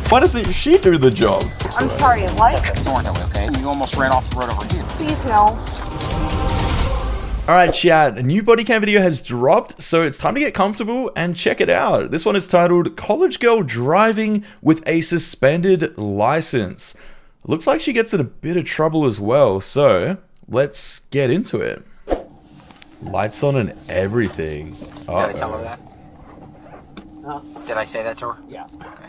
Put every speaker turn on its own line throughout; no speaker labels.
Why doesn't she do the job?
I'm sorry, what?
It doesn't work that way, okay? You almost ran off the road over here.
Please, no.
Alright chat, a new body cam video has dropped, so it's time to get comfortable and check it out. This one is titled, College Girl Driving with a Suspended License. Looks like she gets in a bit of trouble as well, so let's get into it. Lights on and everything.
Did I tell her that? Huh? Did I say that to her?
Yeah.
Okay.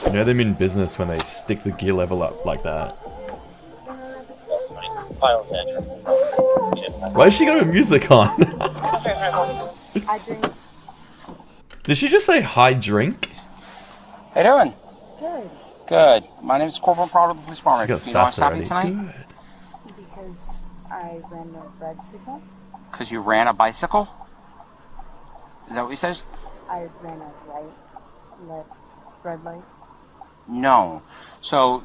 You know them in business when they stick the gear level up like that. Why is she got her music on?
I drink.
Did she just say hi drink?
How you doing?
Good.
Good. My name is Corporal Prado of the Police Department.
She
You
got
know what's
sass already.
happening tonight?
Good.
Because I ran a red signal.
Because you ran a bicycle? Is that what you said?
I ran a red light.
No. So,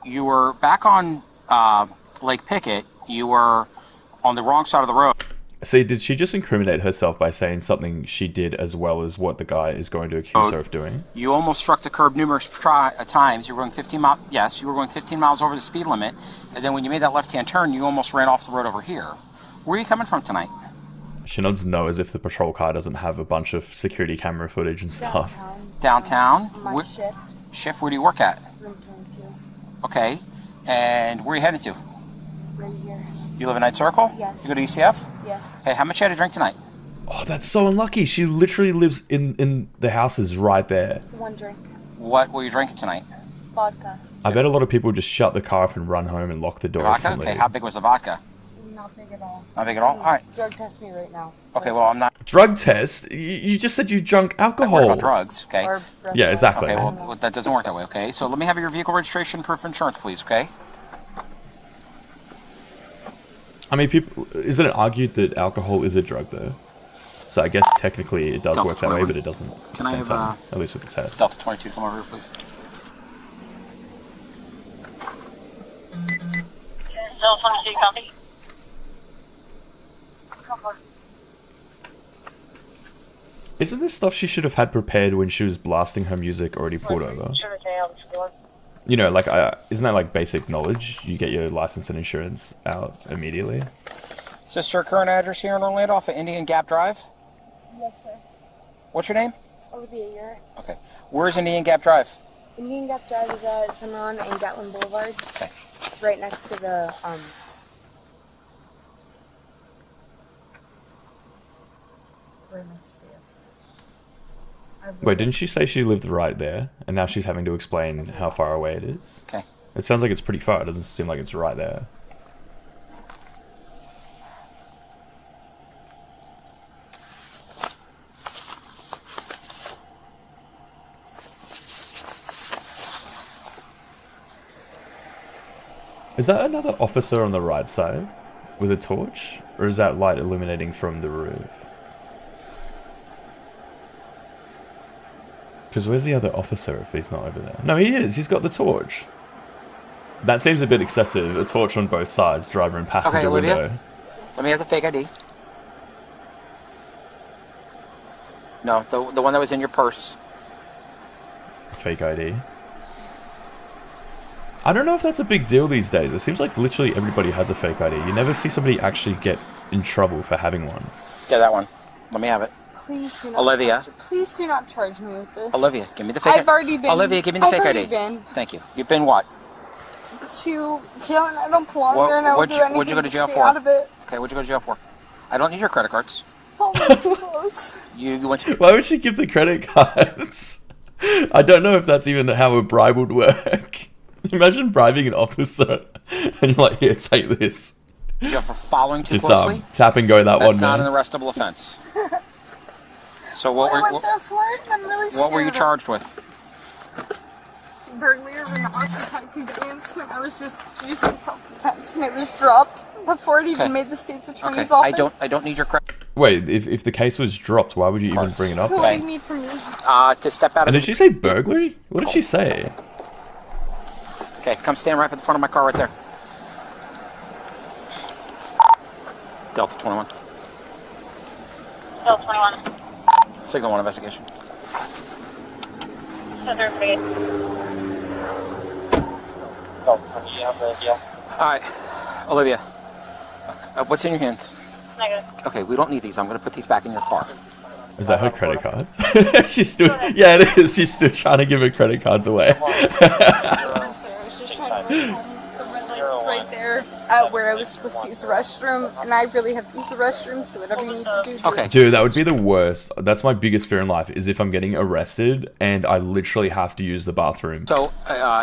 you were back on Lake Pickett. You were on the wrong side of the road.
See, did she just incriminate herself by saying something she did as well as what the guy is going to accuse her of doing?
You almost struck the curb numerous times. You were going 15 miles. Yes, you were going 15 miles over the speed limit. And then when you made that left-hand turn, you almost ran off the road over here. Where are you coming from tonight?
She nods no as if the patrol car doesn't have a bunch of security camera footage and stuff.
Downtown?
My shift.
Shift, where do you work at?
Room 22.
Okay. And where are you headed to?
Right here.
You live in Night Circle?
Yes.
You go to UCF?
Yes.
Hey, how much you had to drink tonight?
Oh, that's so unlucky. She literally lives in the houses right there.
One drink.
What were you drinking tonight?
Vodka.
I bet a lot of people just shut the car off and run home and lock the door.
Vodka? Okay, how big was the vodka?
Not big at all.
Not big at all? Alright.
Drug test me right now.
Okay, well, I'm not
Drug test? You just said you drunk
worried
alcohol.
about drugs, okay?
Or
Yeah, exactly.
Okay, well, that doesn't work that way, okay? So let me have your vehicle registration, proof of insurance, please, okay?
I mean, people, isn't it argued that alcohol is a drug though? So I guess technically it does
Delta
work that way,
21.
but it doesn't at the
Can I
same
have,
time, at least with the test.
Delta 22, come over here, please.
Delta 22, copy.
Isn't this stuff she should have had prepared when she was blasting her music already pulled over? You know, like, isn't that like basic knowledge? You get your license and insurance out immediately.
Is this your current address here in Orlando off of Indian Gap Drive?
Yes, sir.
What's your name?
Olivia, you're
Okay. Where's Indian Gap Drive?
Indian Gap Drive is at Cimarron and Gatlin Boulevard.
Okay.
Right next to the, right next to
Wait, didn't she say she lived right there? And now she's having to explain how far away it is?
Okay.
It sounds like it's pretty far. It doesn't seem like it's right there. Is that another officer on the right side with a torch? Or is that light illuminating from the roof? Because where's the other officer if he's not over there? No, he is. He's got the torch. That seems a bit excessive. A torch on both sides, driver and passenger
Okay, Olivia.
window.
Let me have the fake ID. No, the one that was in your purse.
Fake ID. I don't know if that's a big deal these days. It seems like literally everybody has a fake ID. You never see somebody actually get in trouble for having one.
Yeah, that one. Let me have it.
Please do not.
Olivia.
Please do not charge me with this.
Olivia, give me the fake
I've already been.
Olivia, give me the fake ID.
I've already been
Thank you. You've been what?
to jail and I don't belong there and I would do anything
what'd you go to jail
stay
for?
out of it.
Okay, what'd you go to jail for? I don't need your credit cards.
Follow me too close.
You went to...
Why would she give the credit cards? I don't know if that's even how a bribe would work. Imagine bribing an officer and you're like, here, take this.
jail for following too
Just
closely?
tap and go that
That's
one,
not
man.
an arrestable offense. So
I went there for it and I'm really scared.
what were you charged with?
Burglary of an occupied conveyance when I was just using self-defense and it was dropped before it even
Okay.
made the state's
Okay,
attorney's office.
I don't need your credit.
Wait, if the case was dropped, why would you even
Cards.
bring it up?
What
Okay.
do you need from me?
To step out of
And
the...
did she say burglary? What did she say?
Okay, come stand right at the front of my car right there. Delta 21.
Delta 21.
Signal 1 investigation.
Center phase. You have the deal?
Alright, Olivia. What's in your hands?
Negative.
Okay, we don't need these. I'm going to put these back in your car.
Is that her credit cards? She's still, yeah, it is. She's still trying to give her credit cards away.
I'm so sorry. I was just trying to run home. The red light's right there at where I was supposed to use the restroom, and I really have to use the restroom, so whatever you need to do.
Okay.
Dude, that would be the worst. That's my biggest fear in life, is if I'm getting arrested and I literally have to use the bathroom.
So,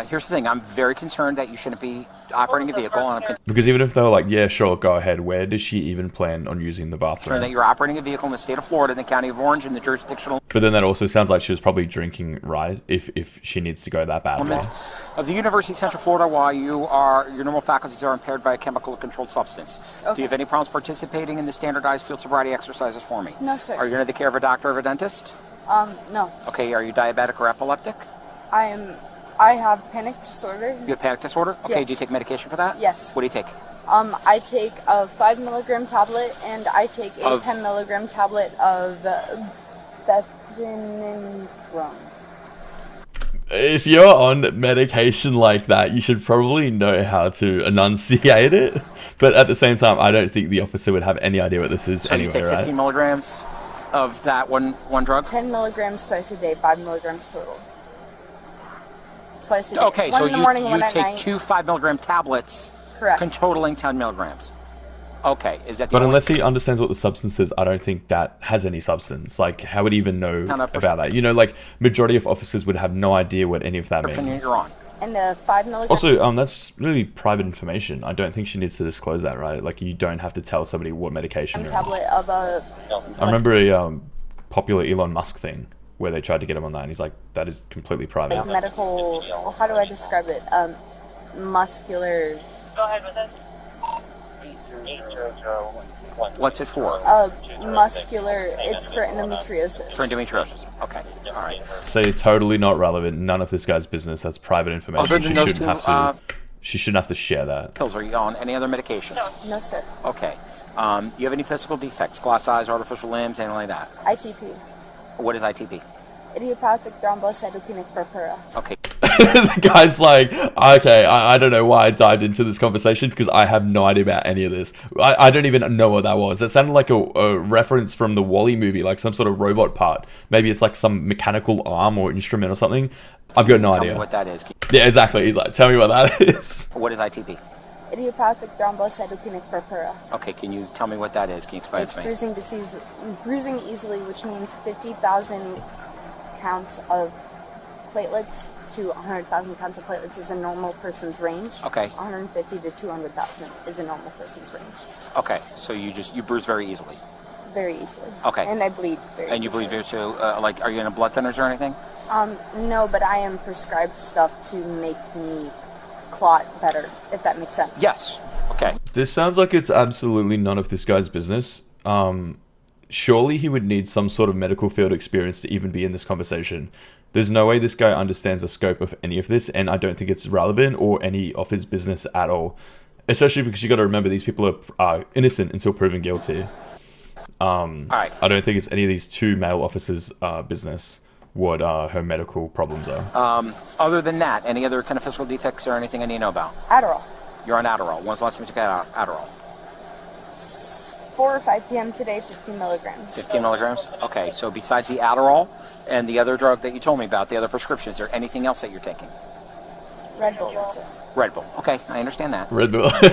here's the thing. I'm very concerned that you shouldn't be operating a vehicle, and I'm
Because even if they were like, yeah, sure, go ahead, where does she even plan on using the
concerned that
bathroom?
you're operating a vehicle in the state of Florida, in the county of Orange, in the jurisdictional
But then that also sounds like she was probably drinking, right? If she needs to go that badly.
limits of the University of Central Florida while your normal faculties are impaired by a chemical controlled substance. Do
Okay.
you have any problems participating in the standardized field sobriety exercises for me?
No, sir.
Are you under the care of a doctor or a dentist?
No.
Okay, are you diabetic or epileptic?
I have panic disorder.
You have panic disorder? Okay,
Yes.
do you take medication for that?
Yes.
What do you take?
I take a 5 milligram tablet, and I take a
Of-
10 milligram tablet of Bethanintrum.
If you're on medication like that, you should probably know how to enunciate it. But at the same time, I don't think the officer would have any idea what this is
So you
anyway,
take 15
right?
milligrams of that one drug?
10 milligrams twice a day, 5 milligrams total. Twice a day.
Okay,
one
so
in the morning,
you
one at
take
night.
2 5 milligram tablets,
Correct.
totaling 10 milligrams. Okay, is that the
But
only
unless he understands what the substance is, I don't think that has any substance. Like, how would he even know
Kind of
about that? You know, like, majority of officers would have no idea what any of that
prescription
means.
you're on?
And the 5 milligrams.
Also, that's really private information. I don't think she needs to disclose that, right? Like, you don't have to tell somebody what medication you're on.
tablet of a.
I remember a popular Elon Musk thing where they tried to get him on that, and he's like, that is completely private.
medical. Well, how do I describe it? Muscular.
Go ahead with it.
What's it for?
Muscular. It's for endometriosis.
For endometriosis. Okay, all right.
Say totally not relevant. None of this guy's business. That's private information.
Other than those two,
She shouldn't have to share that.
pills, are you on any other medications?
No, sir.
Okay. Do you have any physical defects? Glass eyes, artificial limbs, anything like that?
ITP.
What is ITP?
Idiopathic thrombocytopenic purpura.
Okay.
The guy's like, okay, I don't know why I dived into this conversation because I have no idea about any of this. I don't even know what that was. It sounded like a reference from the Wall-E movie, like some sort of robot part. Maybe it's like some mechanical arm or instrument or something. I've got no
Tell me
idea.
what that is.
Yeah, exactly. He's like, tell me what that is.
What is ITP?
Idiopathic thrombocytopenic purpura.
Okay, can you tell me what that is? Can you explain it
It's
to me?
bruising easily, which means 50,000 counts of platelets to 100,000 counts of platelets is a normal person's range.
Okay.
150 to 200,000 is a normal person's range.
Okay, so you bruise very easily.
Very easily.
Okay.
And I bleed very
And you bleed
easily.
very too, like, are you in a blood thinners or anything?
No, but I am prescribed stuff to make me clot better, if that makes sense.
Yes. Okay.
This sounds like it's absolutely none of this guy's business. Surely he would need some sort of medical field experience to even be in this conversation. There's no way this guy understands the scope of any of this, and I don't think it's relevant or any of his business at all. Especially because you got to remember these people are innocent until proven guilty.
All right.
I don't think it's any of these two male officers' business what her medical problems are.
Other than that, any other kind of physical defects or anything I need to know about?
Adderall.
You're on Adderall. When's the last time you took Adderall?
4 or 5 p.m. today, 15 milligrams.
15 milligrams? Okay, so besides the Adderall and the other drug that you told me about, the other prescription, is there anything else that you're taking?
Red Bull, that's it.
Red Bull. Okay, I understand that.
Red Bull.
Do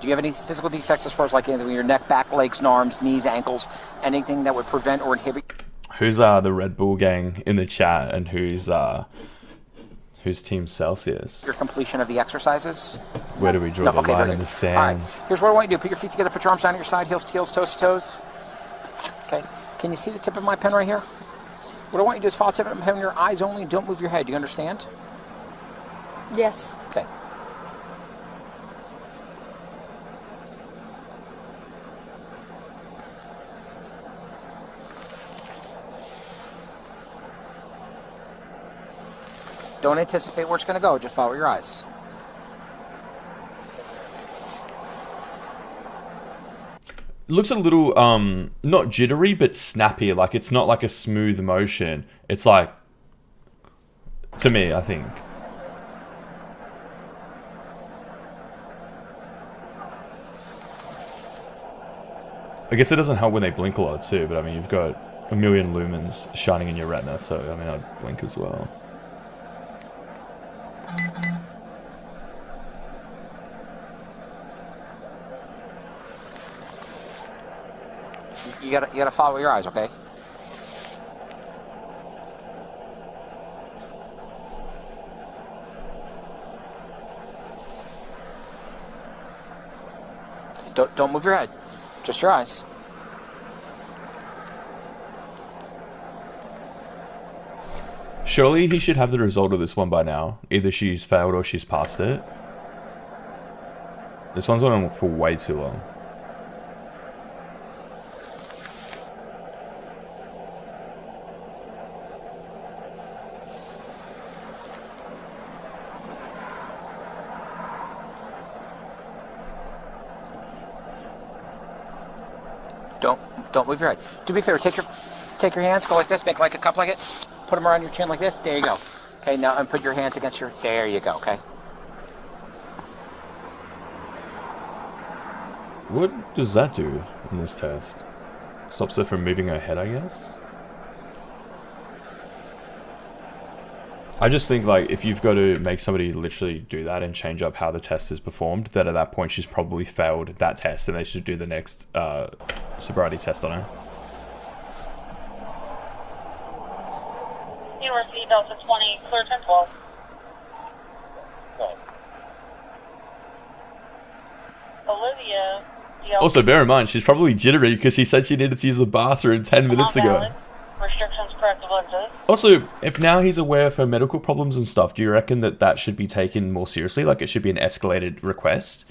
you have any physical defects as far as like anything with your neck, back, legs, arms, knees, ankles, anything that would prevent or inhibit?
Who's the Red Bull gang in the chat, and who's Team Celsius?
Your completion of the exercises?
Where do we draw
No,
the
okay,
line
very
in
good.
the
All right,
sand?
here's what I want you to do. Put your feet together, put your arms down at your side, heels to heels, toes to toes. Okay, can you see the tip of my pen right here? What I want you to do is follow the tip of my pen with your eyes only, don't move your head. Do you understand?
Yes.
Okay. Don't anticipate where it's going to go, just follow your eyes.
looks a little not jittery but snappy. Like it's not like a smooth motion. It's like, to me, I think. I guess it doesn't help when they blink a lot too, but I mean, you've got a million lumens shining in your retina, so I mean, I'd blink as well.
You gotta follow your eyes, okay? Don't move your head. Just your eyes.
Surely he should have the result of this one by now. Either she's failed or she's passed it. This one's gone on for way too long.
Don't move your head. To be fair, take your hands, go like this, make like a cup like it, put them around your chin like this. There you go. Okay, now and put your hands against your. There you go. Okay.
What does that do in this test? Stops her from moving her head, I guess? I just think, like, if you've got to make somebody literally do that and change up how the test is performed, that at that point she's probably failed that test and they should do the next sobriety test on her.
University Delta 20, clear 1012. Olivia.
Also, bear in mind, she's probably jittery because she said she needed to use the bathroom 10 minutes ago.
Restrictions, corrective lenses.
Also, if now he's aware of her medical problems and stuff, do you reckon that that should be taken more seriously? Like, it should be an escalated request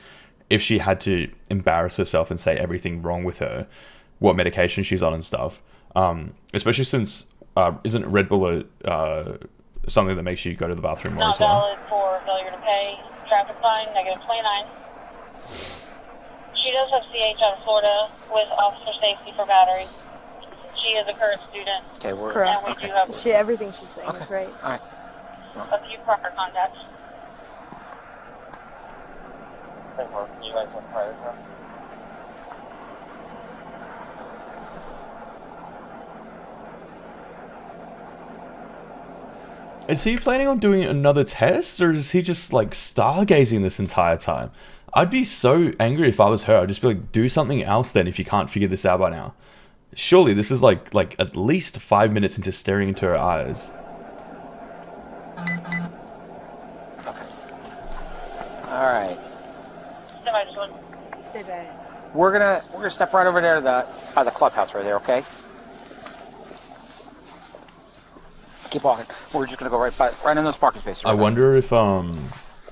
if she had to embarrass herself and say everything wrong with her, what medication she's on and stuff. Especially since, isn't Red Bull something that makes you go to the bathroom more as well?
Not valid for failure to pay. Traffic fine, -29. She does have CH out of Florida with officer safety for battery. She is a current student.
Okay, we're
Correct.
And we do have
Everything she's saying is right.
all right.
a few prior contacts.
You guys have prior time?
Is he planning on doing another test, or is he just like stargazing this entire time? I'd be so angry if I was her. I'd just be like, do something else then if you can't figure this out by now. Surely this is like at least 5 minutes into staring into her eyes.
Okay. All right.
Somebody just went.
We're gonna step right over there by the clubhouse right there. Okay. Keep walking. We're just gonna go right in those parking spaces.
I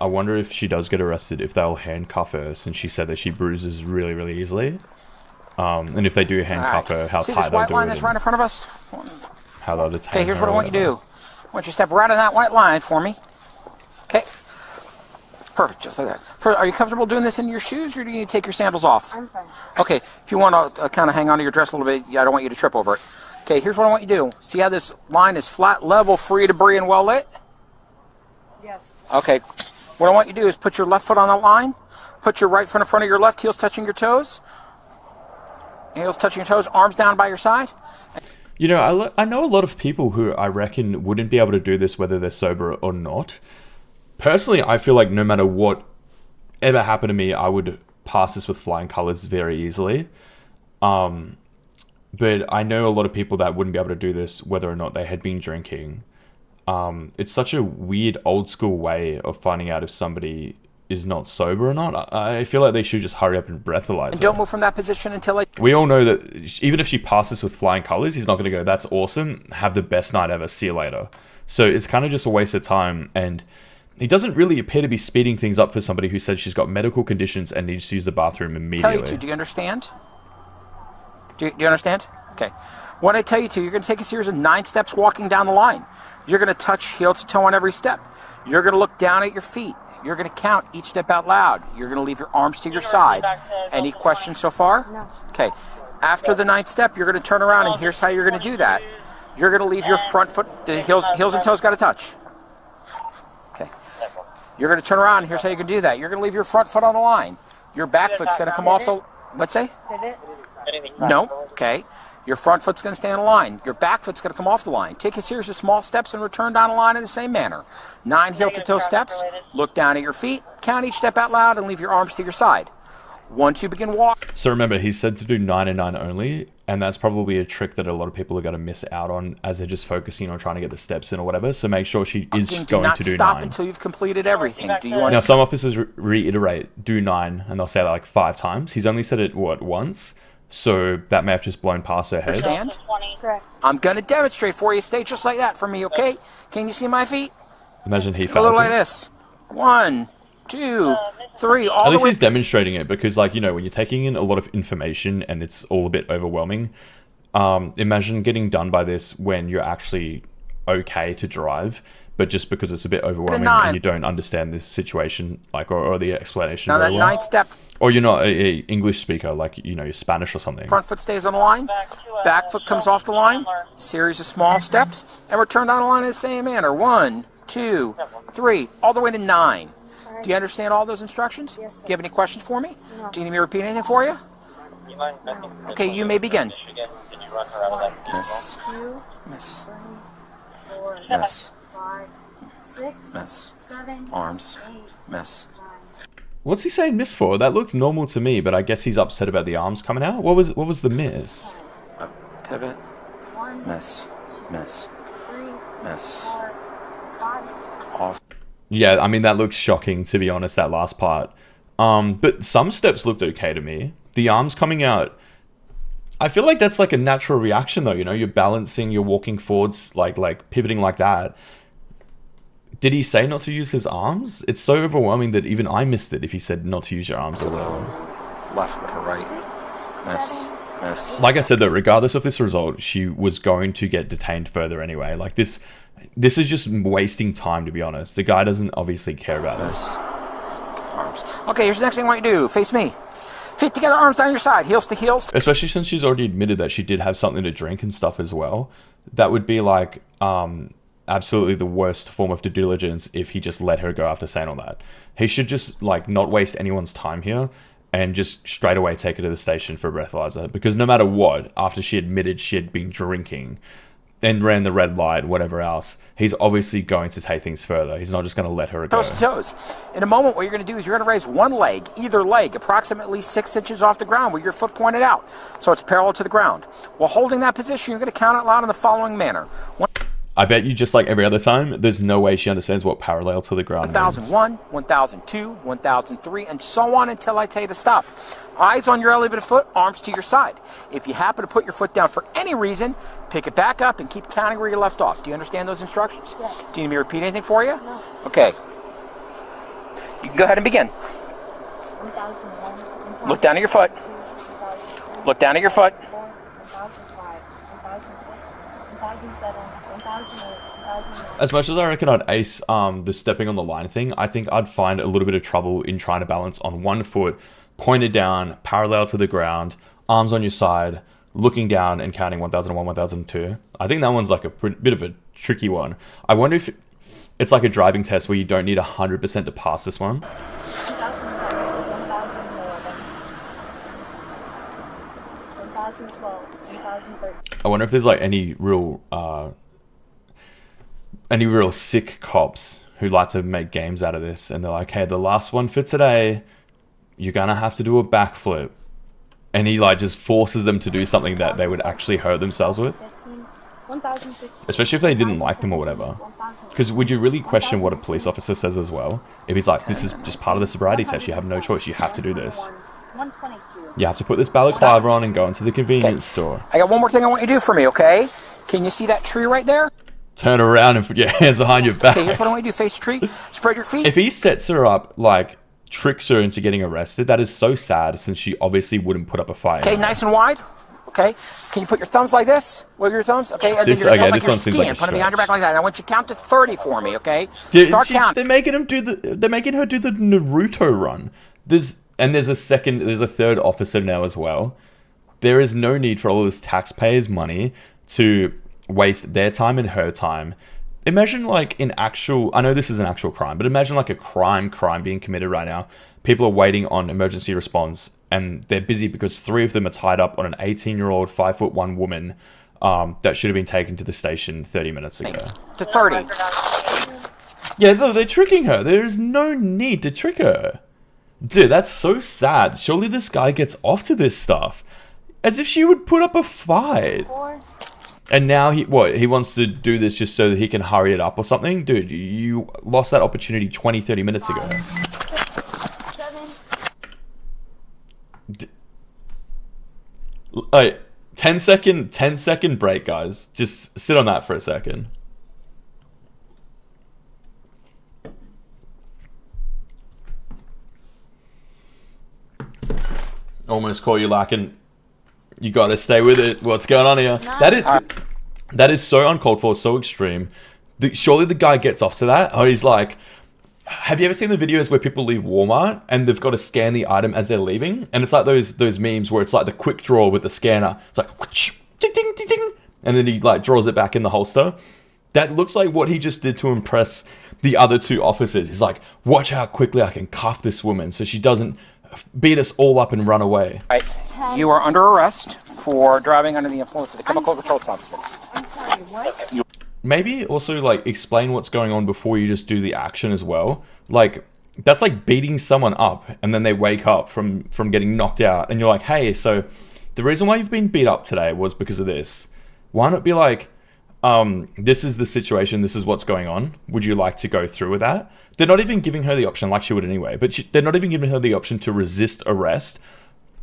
wonder if she does get arrested, if they'll handcuff her, since she said that she bruises really, really easily. And if they do handcuff her, how
See
tight
this
they'll
white
do
line
it.
that's right in front of us?
How they'll detain
Okay, here's
her
what I
or
want you to
whatever.
do. I want you to step right on that white line for me. Okay. Perfect, just like that. Are you comfortable doing this in your shoes, or do you need to take your sandals off?
I'm fine.
Okay, if you want to kind of hang on to your dress a little bit, I don't want you to trip over it. Okay, here's what I want you to do. See how this line is flat, level, free of debris, and well lit?
Yes.
Okay, what I want you to do is put your left foot on that line, put your right foot in front of your left, heels touching your toes, heels touching your toes, arms down by your side.
You know, I know a lot of people who I reckon wouldn't be able to do this whether they're sober or not. Personally, I feel like no matter what ever happened to me, I would pass this with flying colors very easily. But I know a lot of people that wouldn't be able to do this whether or not they had been drinking. It's such a weird old school way of finding out if somebody is not sober or not. I feel like they should just hurry up and breathalyze
And don't
her.
move from that position until
We all know that even if she passes with flying colors, he's not going to go, that's awesome, have the best night ever, see you later. So it's kind of just a waste of time, and he doesn't really appear to be speeding things up for somebody who said she's got medical conditions and needs to use the bathroom
tell
immediately.
you to. Do you understand? Do you understand? Okay. When I tell you to, you're going to take a series of 9 steps walking down the line. You're going to touch heel to toe on every step. You're going to look down at your feet. You're going to count each step out loud. You're going to leave your arms to your side. Any questions so far?
No.
Okay. After the 9th step, you're going to turn around, and here's how you're going to do that. You're going to leave your front foot, the heels and toes got to touch. Okay. You're going to turn around, and here's how you can do that. You're going to leave your front foot on the line. Your back foot's going to come off the... What's say?
Pivot.
No. Okay. Your front foot's going to stay on the line. Your back foot's going to come off the line. Take a series of small steps and return down the line in the same manner. 9 heel-to-toe steps. Look down at your feet. Count each step out loud and leave your arms to your side. Once you begin walking...
So remember, he said to do 9 and 9 only, and that's probably a trick that a lot of people are going to miss out on as they're just focusing on trying to get the steps in or whatever. So make sure she is going to do 9.
Do not stop until you've completed everything. Do you want
Now, some officers reiterate, do 9, and they'll say that like 5 times. He's only said it, what, once? So that may have just blown past her head.
Understand?
Correct.
I'm going to demonstrate for you. Stay just like that for me, okay? Can you see my feet?
Imagine he
A
fell.
little like this. 1, 2, 3, all
At
the
least
way.
he's demonstrating it because, like, you know, when you're taking in a lot of information and it's all a bit overwhelming, imagine getting done by this when you're actually okay to drive, but just because it's a bit overwhelming and you don't understand this situation, like, or the explanation
Now that
very well.
9th step,
Or you're not a English speaker, like, you know, you're Spanish or something.
front foot stays on the line, back foot comes off the line, series of small steps, and return down the line in the same manner. 1, 2, 3, all the way to 9. Do you understand all those instructions?
Yes, sir.
Do you have any questions for me?
No.
Do you need me to repeat anything for you?
You mind? I think
Okay, you may begin.
Michigan, did you run her out of that vehicle?
Miss,
2,
miss,
3, 4,
miss,
5, 6,
miss,
7,
arms,
8,
miss.
9.
What's he saying miss for? That looked normal to me, but I guess he's upset about the arms coming out. What was the miss?
Pivot,
1,
miss, miss,
3,
miss,
4, 5.
off.
Yeah, I mean, that looks shocking, to be honest, that last part. But some steps looked okay to me. The arms coming out, I feel like that's like a natural reaction, though, you know? You're balancing, you're walking forwards, like pivoting like that. Did he say not to use his arms? It's so overwhelming that even I missed it if he said not to use your arms a little.
Left to right, miss, miss.
Like I said, though, regardless of this result, she was going to get detained further anyway. Like, this is just wasting time, to be honest. The guy doesn't obviously care about this.
Arms. Okay, here's the next thing I want you to do. Face me. Feet together, arms down your side, heels to heels.
Especially since she's already admitted that she did have something to drink and stuff as well. That would be like absolutely the worst form of due diligence if he just let her go after saying all that. He should just like not waste anyone's time here and just straight away take her to the station for a breathalyzer, because no matter what, after she admitted she had been drinking and ran the red light, whatever else, he's obviously going to take things further. He's not just going to let her go.
Toes to toes. In a moment, what you're going to do is you're going to raise one leg, either leg, approximately 6 inches off the ground with your foot pointed out, so it's parallel to the ground. While holding that position, you're going to count out loud in the following manner.
I bet you, just like every other time, there's no way she understands what parallel to the ground means.
1001, 1002, 1003, and so on until I tell you to stop. Eyes on your elevated foot, arms to your side. If you happen to put your foot down for any reason, pick it back up and keep counting where you left off. Do you understand those instructions?
Yes.
Do you need me to repeat anything for you?
No.
Okay. You can go ahead and begin.
1001.
Look down at your foot.
1003,
Look down at your foot.
1005, 1006, 1007, 1008, 1009.
As much as I reckon I'd ace the stepping on the line thing, I think I'd find a little bit of trouble in trying to balance on one foot, pointed down, parallel to the ground, arms on your side, looking down and counting 1001, 1002. I think that one's like a bit of a tricky one. I wonder if it's like a driving test where you don't need 100% to pass this one.
1011, 1011, 1012, 1013.
I wonder if there's like any real sick cops who like to make games out of this, and they're like, hey, the last one for today, you're gonna have to do a backflip, and he like just forces them to do something that they would actually hurt themselves with,
1016,
especially if they didn't like them or whatever. Because would you really question what a police officer says as well? If he's like, this is just part of the sobriety test, you have no choice, you have to do this.
122.
You have to put this balaclava on and go into the convenience store.
I got one more thing I want you to do for me, okay? Can you see that tree right there?
Turn around and put your hands behind your back.
Okay, here's what I want you to do. Face the tree. Spread your feet.
If he sets her up, like, tricks her into getting arrested, that is so sad, since she obviously wouldn't put up a fight.
Okay, nice and wide. Okay? Can you put your thumbs like this? Wiggle your thumbs, okay? And
This-
then you're
okay,
like
this
you're
one seems
skiing.
like a
Put it behind your
stretch.
back like that. And I want you to count to 30 for me, okay?
Dude,
Start counting.
they're making her do the Naruto run. There's a third officer now as well. There is no need for all of this taxpayers' money to waste their time and her time. Imagine like I know this is an actual crime, but imagine like a crime being committed right now. People are waiting on emergency response and they're busy because 3 of them are tied up on an 18-year-old, 5'1" woman that should have been taken to the station 30 minutes ago.
To 30.
Yeah, no, they're tricking her. There's no need to trick her. Dude, that's so sad. Surely this guy gets off to this stuff. As if she would put up a fight. And now he wants to do this just so that he can hurry it up or something? Dude, you lost that opportunity 20, 30 minutes ago. 10 second break, guys. Just sit on that for a second. Almost caught you lacking. You gotta stay with it. What's going on here? That is so uncalled for, so extreme. Surely the guy gets off to that. Or he's like, have you ever seen the videos where people leave Walmart and they've got to scan the item as they're leaving? And it's like those memes where it's like the quick draw with the scanner. It's like, ding, ding, ding, ding, and then he like draws it back in the holster. That looks like what he just did to impress the other 2 officers. He's like, watch how quickly I can cuff this woman so she doesn't beat us all up and run away.
Right. You are under arrest for driving under the influence of a chemical controlled substance.
I'm sorry, what?
Maybe also like explain what's going on before you just do the action as well. Like that's like beating someone up and then they wake up from getting knocked out and you're like, hey, so the reason why you've been beat up today was because of this. Why not be like, this is the situation, this is what's going on. Would you like to go through with that? They're not even giving her the option, like she would anyway, but they're not even giving her the option to resist arrest,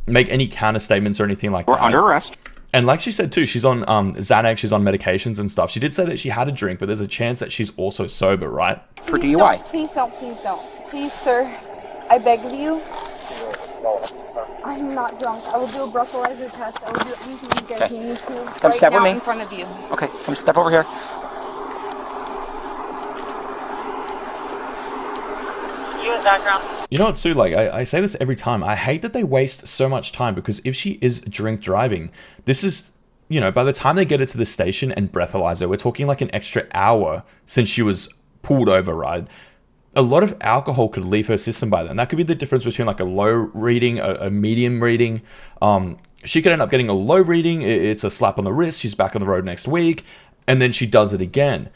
make any counter statements or anything like that.
We're under arrest.
And like she said too, she's on Xanax, she's on medications and stuff. She did say that she had a drink, but there's a chance that she's also sober, right?
For DUI.
Please don't. Please, sir. I beg of you. I'm not drunk. I will do a breathalyzer test. I will do anything you guys need to.
Come step with me.
In front of you.
Okay, come step over here.
U.S. background.
You know what, too, like, I say this every time. I hate that they waste so much time because if she is drink driving, this is, you know, by the time they get her to the station and breathalyze her, we're talking like an extra hour since she was pulled over, right? A lot of alcohol could leave her system by then. That could be the difference between like a low reading, a medium reading. She could end up getting a low reading. It's a slap on the wrist. She's back on the road next week. And then she does it again.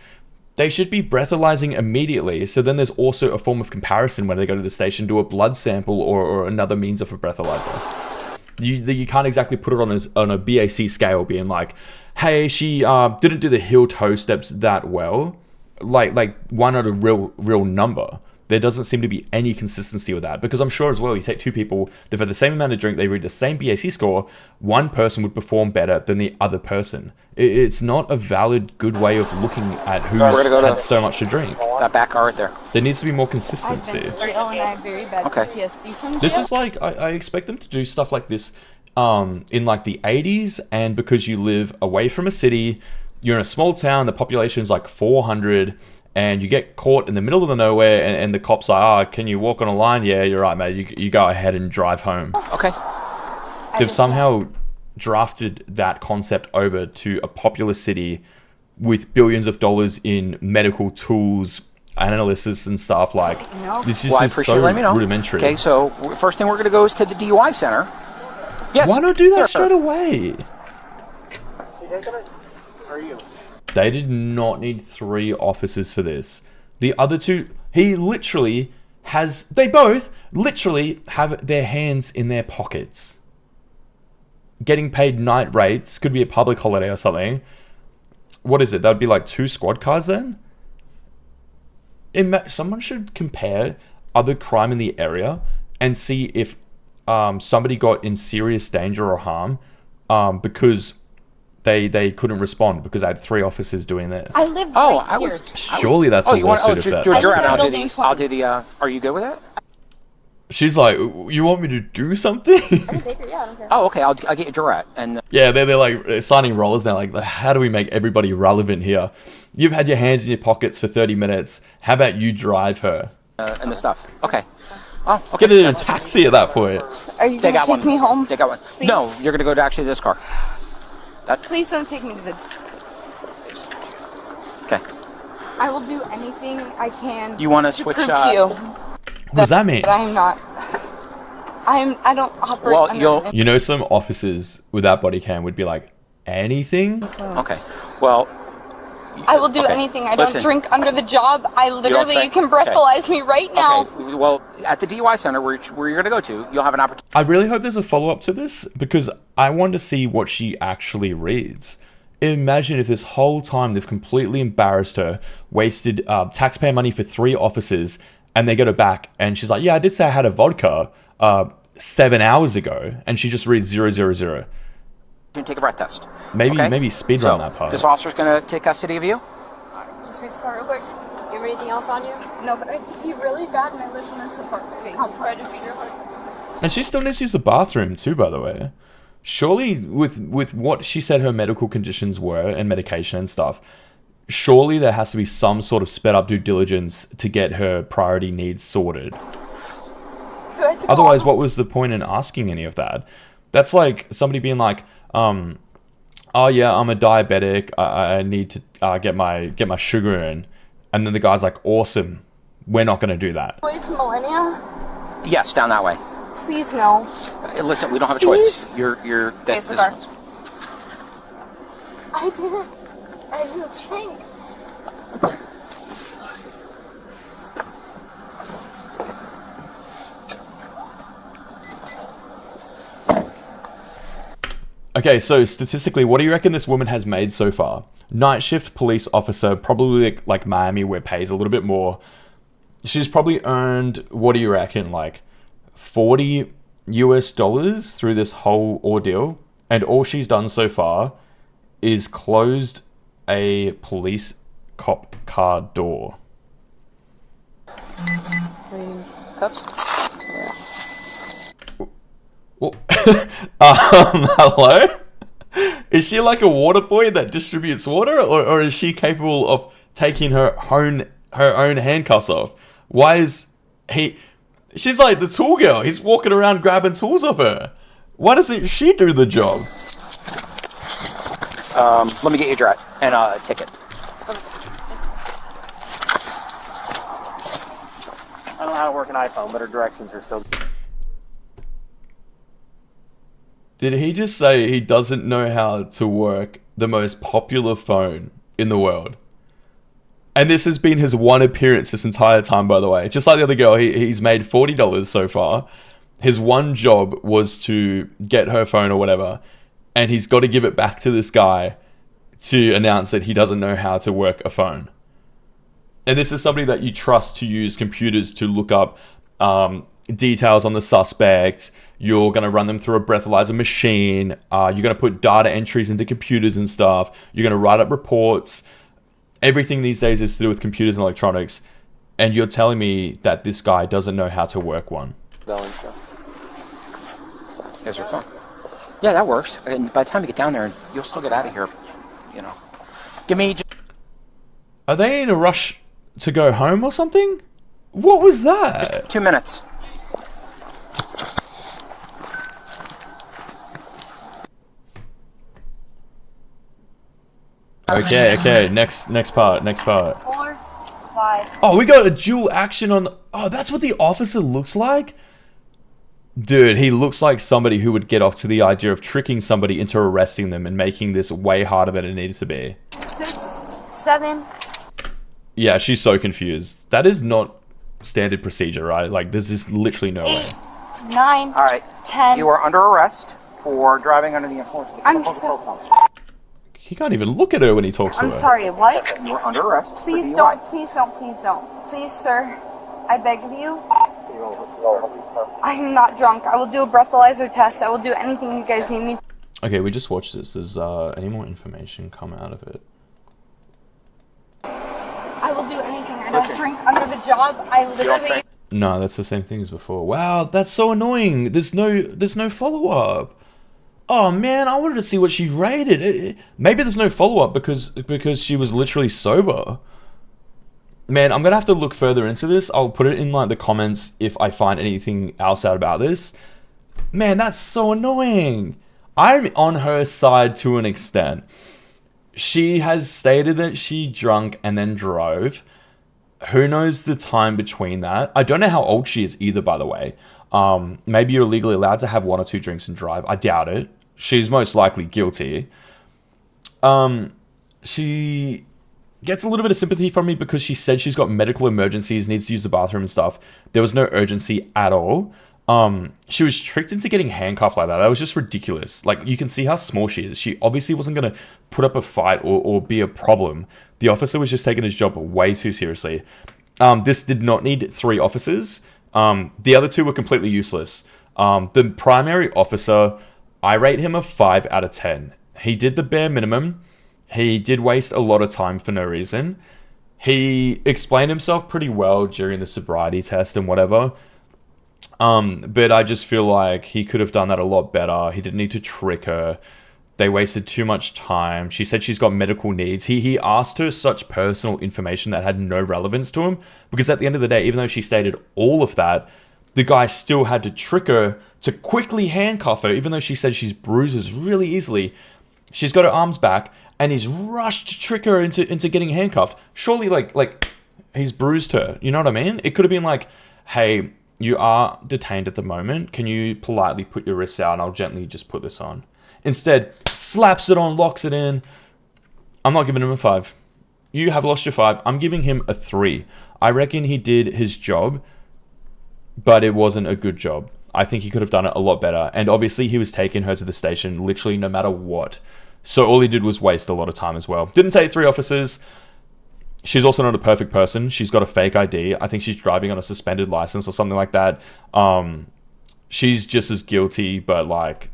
They should be breathalyzing immediately. So then there's also a form of comparison when they go to the station, do a blood sample or another means of a breathalyzer. You can't exactly put it on a BAC scale being like, hey, she didn't do the heel toe steps that well. Like why not a real number? There doesn't seem to be any consistency with that, because I'm sure as well, you take 2 people, they've had the same amount of drink, they read the same BAC score, one person would perform better than the other person. It's not a valid, good way of looking at who's had so much to drink.
That back car right there.
There needs to be more
I've
consistency.
been to jail and I have very bad PTSD from jail.
This is like, I expect them to do stuff like this in like the 80s, and because you live away from a city, you're in a small town, the population is like 400, and you get caught in the middle of the nowhere, and the cops are, can you walk on a line? Yeah, you're right, mate. You go ahead and drive home.
Okay.
They've somehow drafted that concept over to a popular city with billions of dollars in medical tools, analysis, and stuff. Like, this is
Well, I
just
appreciate
so
you letting me know.
rudimentary.
Okay, so first thing we're going to go is to the DUI center. Yes.
Why not do that
sir.
straight away? They did not need 3 officers for this. The other 2, they both literally have their hands in their pockets. Getting paid night rates, could be a public holiday or something. What is it? That would be like 2 squad cars then? Someone should compare other crime in the area and see if somebody got in serious danger or harm because they couldn't respond because I had 3 officers doing this.
I live
I
here.
was.
Surely that's a lawsuit if that.
Are you good with that? Are you good with that?
She's like, you want me to do something?
I can take her, yeah, I don't care.
Oh, okay. I'll get you Durette. And
Yeah, they're like signing rollers now. Like, how do we make everybody relevant here? You've had your hands in your pockets for 30 minutes. How about you drive her?
and the stuff. Okay. Oh, okay.
Get in a taxi at that point.
Are you
They
going
got
to take
one.
me home?
They got one.
Please?
No, you're gonna go to actually this car.
Please don't take me to the...
Okay.
I will do anything I can
You want to switch?
prove to you
What does that mean?
that I am not... I don't operate
Well,
under
you'll-
an-
You know, some officers without body cam would be like, anything?
Okay. Well.
I will do
okay.
anything. I
Listen.
don't drink under the job. I literally, you
drink?
can breathalyze me right now.
Okay. Well, at the DUI center where you're gonna go to, you'll have an opportunity.
I really hope there's a follow-up to this because I want to see what she actually reads. Imagine if this whole time they've completely embarrassed her, wasted taxpayer money for 3 officers, and they get her back and she's like, yeah, I did say I had a vodka 7 hours ago, and she just reads 000.
Take a breath test.
Maybe
Okay?
maybe speed run that part.
This officer's gonna take custody of you.
Just restart real quick. You have anything else on you? No, but I have to pee really bad and I live in this apartment. Okay, just try to pee real quick.
And she still needs to use the bathroom too, by the way. Surely, with what she said her medical conditions were and medication and stuff, surely there has to be some sort of sped up due diligence to get her priority needs sorted.
So I have to go
Otherwise,
on-
what was the point in asking any of that? That's like somebody being like, oh yeah, I'm a diabetic. I need to get my sugar in, and then the guy's like, awesome, we're not going to do that.
Way to Millennia?
Yes, down that way.
Please no.
Listen, we don't have a
Please?
choice. You're.
Okay, cigar. I didn't drink.
Okay, so statistically, what do you reckon this woman has made so far? Night shift police officer, probably like Miami, where it pays a little bit more. She's probably earned, what do you reckon, like $40 US through this whole ordeal, and all she's done so far is closed a police cop car door.
Cups.
Well, hello? Is she like a water boy that distributes water, or is she capable of taking her own handcuffs off? Why is he? She's like the tool girl. He's walking around grabbing tools off her. Why doesn't she do the job?
Let me get you a direct and a ticket. I don't know how to work an iPhone, but her directions are still.
Did he just say he doesn't know how to work the most popular phone in the world? And this has been his one appearance this entire time, by the way. Just like the other girl, he's made $40 so far. His one job was to get her phone or whatever. And he's got to give it back to this guy to announce that he doesn't know how to work a phone. And this is somebody that you trust to use computers to look up details on the suspect. You're going to run them through a breathalyzer machine. You're going to put data entries into computers and stuff. You're going to write up reports. Everything these days is to do with computers and electronics. And you're telling me that this guy doesn't know how to work one.
Here's your phone. Yeah, that works. And by the time you get down there, you'll still get out of here. You know. Give me.
Are they in a rush to go home or something? What was that?
Just 2 minutes.
Okay. Next part.
4, 5.
Oh, we got a dual action on. Oh, that's what the officer looks like? Dude, he looks like somebody who would get off to the idea of tricking somebody into arresting them and making this way harder than it needs to be.
6, 7.
Yeah, she's so confused. That is not standard procedure, right? Like, there's just literally no way.
8, 9.
All right.
10.
You are under arrest for driving under the influence.
I'm so-
He can't even look at her when he talks to her.
I'm sorry, what?
You are under arrest. for
Please
DUI.
don't, please don't, please don't. Please, sir, I beg of you. I'm not drunk. I will do a breathalyzer test. I will do anything you guys need me.
Okay, we just watched this. Does any more information come out of it?
I will do anything. I don't
Listen.
drink under the job. I literally...
No, that's the same thing as before. Wow, that's so annoying. There's no follow-up. Oh man, I wanted to see what she rated. Maybe there's no follow-up because she was literally sober. Man, I'm gonna have to look further into this. I'll put it in like the comments if I find anything else out about this. Man, that's so annoying. I'm on her side to an extent. She has stated that she drank and then drove. Who knows the time between that? I don't know how old she is either, by the way. Maybe you're legally allowed to have 1 or 2 drinks and drive. I doubt it. She's most likely guilty. She gets a little bit of sympathy from me because she said she's got medical emergencies, needs to use the bathroom and stuff. There was no urgency at all. She was tricked into getting handcuffed like that. That was just ridiculous. Like, you can see how small she is. She obviously wasn't going to put up a fight or be a problem. The officer was just taking his job way too seriously. This did not need 3 officers. The other 2 were completely useless. The primary officer, I rate him a 5 out of 10. He did the bare minimum. He did waste a lot of time for no reason. He explained himself pretty well during the sobriety test and whatever. But I just feel like he could have done that a lot better. He didn't need to trick her. They wasted too much time. She said she's got medical needs. He asked her such personal information that had no relevance to him. Because at the end of the day, even though she stated all of that, the guy still had to trick her to quickly handcuff her, even though she said she's bruises really easily. She's got her arms back, and he's rushed to trick her into getting handcuffed. Surely, like he's bruised her. You know what I mean? It could have been like, hey, you are detained at the moment. Can you politely put your wrists out and I'll gently just put this on? Instead, slaps it on, locks it in. I'm not giving him a 5. You have lost your 5. I'm giving him a 3. I reckon he did his job, but it wasn't a good job. I think he could have done it a lot better. And obviously, he was taking her to the station literally no matter what. So all he did was waste a lot of time as well. Didn't take 3 officers. She's also not a perfect person. She's got a fake ID. I think she's driving on a suspended license or something like that. She's just as guilty, but like,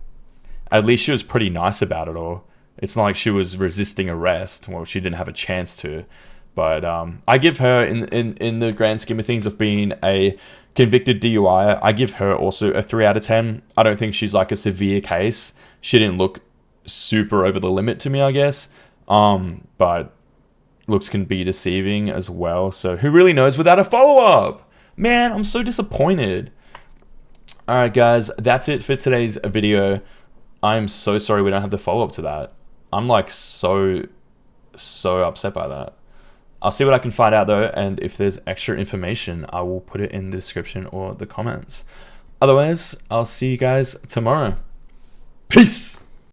at least she was pretty nice about it all. It's not like she was resisting arrest. Well, she didn't have a chance to. But I give her, in the grand scheme of things of being a convicted DUI, I give her also a 3 out of 10. I don't think she's like a severe case. She didn't look super over the limit to me, I guess. But looks can be deceiving as well. So who really knows without a follow-up? Man, I'm so disappointed. Alright guys, that's it for today's video. I'm so sorry we don't have the follow-up to that. I'm like so upset by that. I'll see what I can find out though, and if there's extra information, I will put it in the description or the comments. Otherwise, I'll see you guys tomorrow. Peace!